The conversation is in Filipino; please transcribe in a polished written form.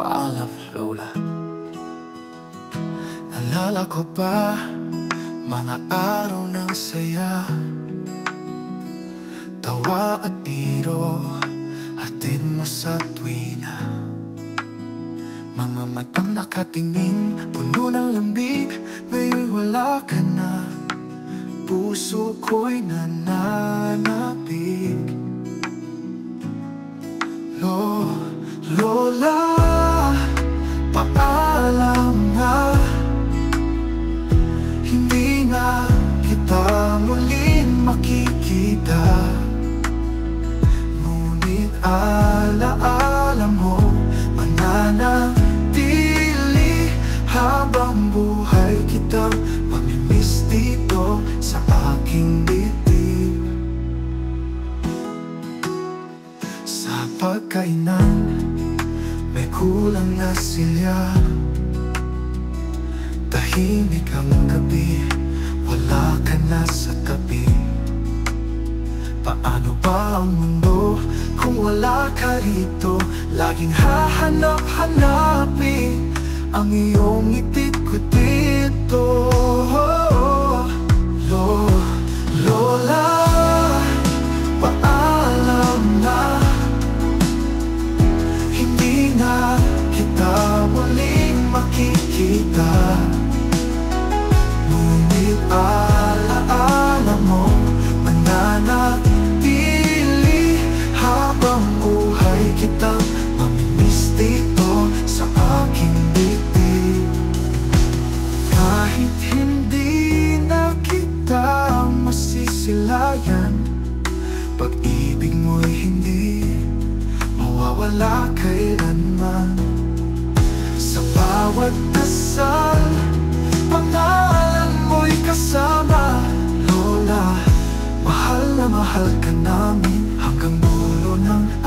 Paalam, Lola. Naalala ko pa mga araw ng saya, tawa at biro, hatid mo sa tuwina. Mga matang nakatingin, puno ng lambing. Ngayon wala ka na, puso ko'y nananapig. Lola, paalam na, hindi na kita muling makikita. Ngunit alaala mo mananatili, habang buhay kitang mamimiss dito sa aking dibdib. Sa pagkainan, may kulang na silya. Tahimik ang gabi, wala ka na sa tabi. Paano ba ang mundo kung wala ka rito? Laging hahanap-hanapin ang iyong ngiti ko dito. Lola, paalam na, hindi na kita muling makikita. Ngunit alaala mo mananatili, habang buhay kitang mamimiss dito sa aking dibdib. Kahit hindi na kita masisilayan, pag-ibig mo'y hindi mawawala kailanman. Sa bawat dasal, pangalan mo'y kasama. Lola, mahal na mahal ka namin hanggang dulo ng